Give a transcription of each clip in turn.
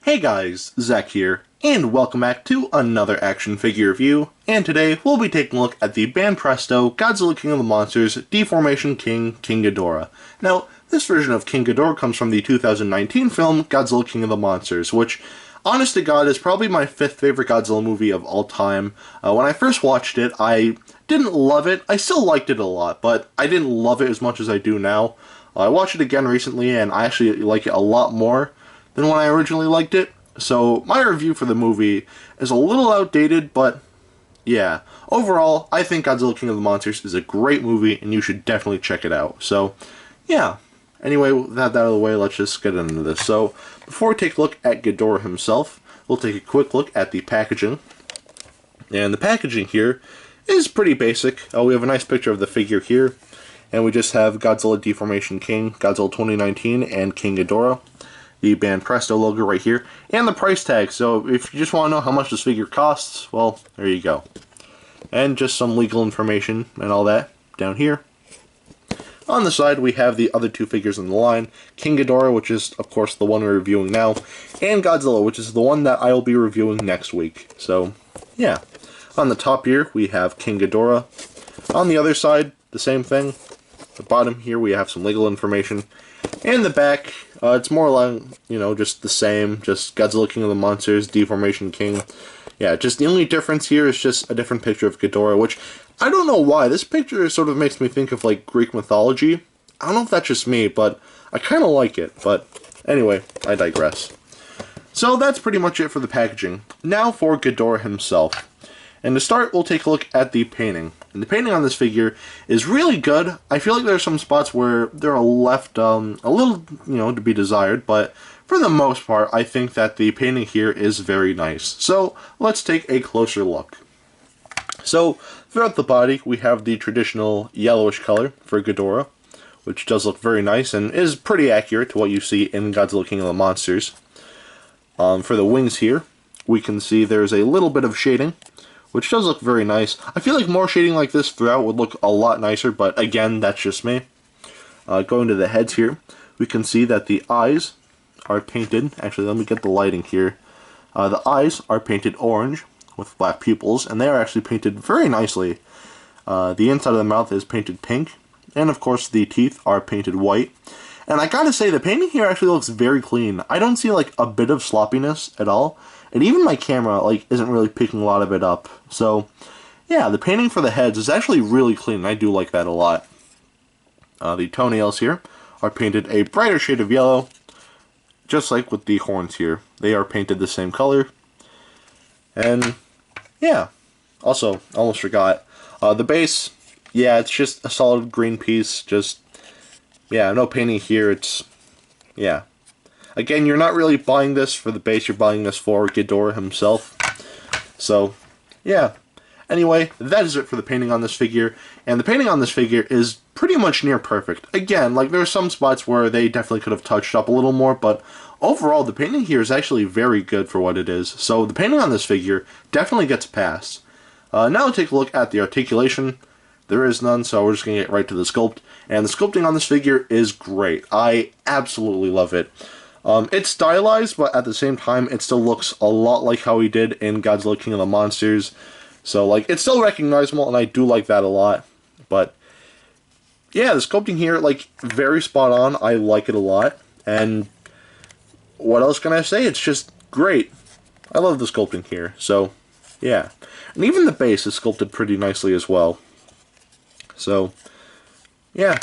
Hey guys, Zack here, and welcome back to another action figure review, and today we'll be taking a look at the Banpresto Godzilla King of the Monsters Deformation King, King Ghidorah. Now, this version of King Ghidorah comes from the 2019 film Godzilla King of the Monsters, which, honest to God, is probably my fifth favorite Godzilla movie of all time. When I first watched it, I didn't love it. I still liked it a lot, but I didn't love it as much as I do now. I watched it again recently, and I actually like it a lot more than when I originally liked it. So my review for the movie is a little outdated, but yeah. Overall, I think Godzilla King of the Monsters is a great movie, and you should definitely check it out. So, yeah. Anyway, with that out of the way, let's just get into this. So, before we take a look at Ghidorah himself, we'll take a quick look at the packaging. And the packaging here is pretty basic. We have a nice picture of the figure here. And we just have Godzilla Deformation King, Godzilla 2019, and King Ghidorah. The Banpresto logo right here, and the price tag. So if you just want to know how much this figure costs, well, there you go. And just some legal information and all that down here. On the side, we have the other two figures in the line, King Ghidorah, which is, of course, the one we're reviewing now, and Godzilla, which is the one that I will be reviewing next week. So, yeah. On the top here, we have King Ghidorah. On the other side, the same thing. At the bottom here, we have some legal information. And the back, it's more like, just the same, just Godzilla King of the Monsters, Deformation King. Yeah, just the only difference here is just a different picture of Ghidorah, which, I don't know why, this picture sort of makes me think of, like, Greek mythology. I don't know if that's just me, but I kind of like it, but anyway, I digress. So that's pretty much it for the packaging. Now for Ghidorah himself. And to start, we'll take a look at the painting. And the painting on this figure is really good. I feel like there are some spots where they're left a little, to be desired, but for the most part, I think that the painting here is very nice. So let's take a closer look. So throughout the body, we have the traditional yellowish color for Ghidorah, which does look very nice and is pretty accurate to what you see in Godzilla King of the Monsters. For the wings here, we can see there's a little bit of shading, which does look very nice. I feel like more shading like this throughout would look a lot nicer, but again, that's just me. Going to the heads here, we can see that the eyes are painted. Actually, let me get the lighting here. The eyes are painted orange with black pupils, and they are actually painted very nicely. The inside of the mouth is painted pink, and of course the teeth are painted white. And I gotta say, the painting here actually looks very clean. I don't see like a bit of sloppiness at all. And even my camera, isn't really picking a lot of it up. So, yeah, the painting for the heads is actually really clean, and I do like that a lot. The toenails here are painted a brighter shade of yellow, just like with the horns here. They are painted the same color. And, yeah. Also, almost forgot. The base, yeah, it's just a solid green piece. Just, yeah, no painting here. It's, yeah. Again, you're not really buying this for the base, you're buying this for Ghidorah himself. So, yeah. Anyway, that is it for the painting on this figure. And the painting on this figure is pretty much near perfect. Again, there are some spots where they definitely could have touched up a little more, but overall, the painting here is actually very good for what it is. So, the painting on this figure definitely gets a pass. Now we'll take a look at the articulation. There is none, so we're just going to get right to the sculpt. And the sculpting on this figure is great. I absolutely love it. It's stylized, but at the same time, it still looks a lot like how he did in Godzilla King of the Monsters. So, it's still recognizable, and I do like that a lot. But, yeah, the sculpting here, very spot on. I like it a lot. And what else can I say? It's just great. I love the sculpting here. So, yeah. And even the base is sculpted pretty nicely as well. So, yeah.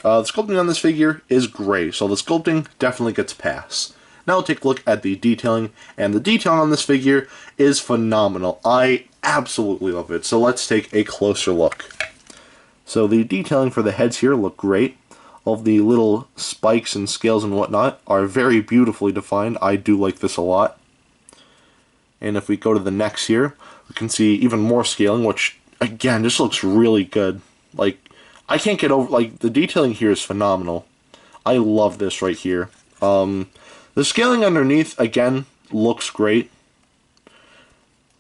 The sculpting on this figure is great, so the sculpting definitely gets a pass. Now we'll take a look at the detailing, and the detailing on this figure is phenomenal. I absolutely love it, so let's take a closer look. So the detailing for the heads here look great. All of the little spikes and scales and whatnot are very beautifully defined. I do like this a lot. And if we go to the necks here, we can see even more scaling, which, again, just looks really good. I can't get over, the detailing here is phenomenal. I love this right here. The scaling underneath, again, looks great.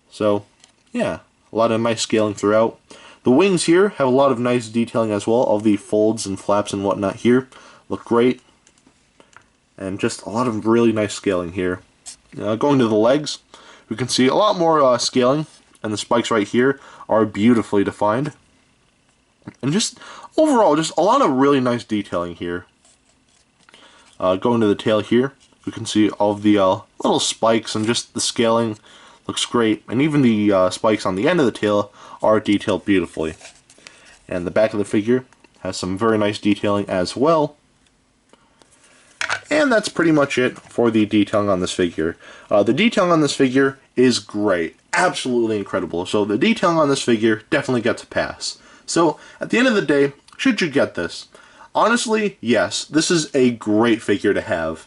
So, yeah, a lot of nice scaling throughout. The wings here have a lot of nice detailing as well. All the folds and flaps and whatnot here look great. And just a lot of really nice scaling here. Going to the legs, we can see a lot more scaling, and the spikes right here are beautifully defined. And just overall, just a lot of really nice detailing here. Going to the tail here, we can see all of the little spikes, and just the scaling looks great. And even the spikes on the end of the tail are detailed beautifully. And the back of the figure has some very nice detailing as well. And that's pretty much it for the detailing on this figure. The detailing on this figure is great. Absolutely incredible. So the detailing on this figure definitely gets a pass. So at the end of the day, should you get this? Honestly, yes. This is a great figure to have.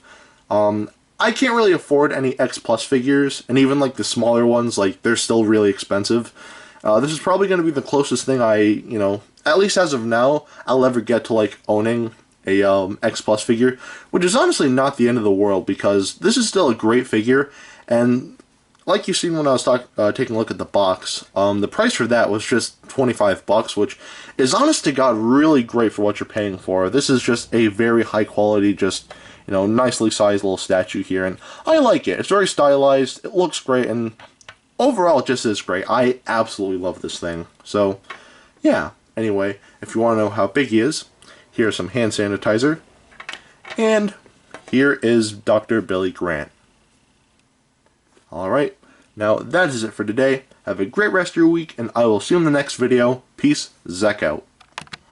I can't really afford any X Plus figures, and even like the smaller ones, like they're still really expensive. This is probably going to be the closest thing at least as of now, I'll ever get to like owning a X Plus figure, which is honestly not the end of the world, because this is still a great figure. And like you've seen when I was taking a look at the box, the price for that was just $25, which is honest to God really great for what you're paying for. This is just a very high quality, just nicely sized little statue here, and I like it. It's very stylized, it looks great, and overall it just is great. I absolutely love this thing. So yeah, anyway, if you want to know how big he is, here's some hand sanitizer, and here is Dr. Billy Grant. Alright, now that is it for today. Have a great rest of your week, and I will see you in the next video. Peace, Zack out.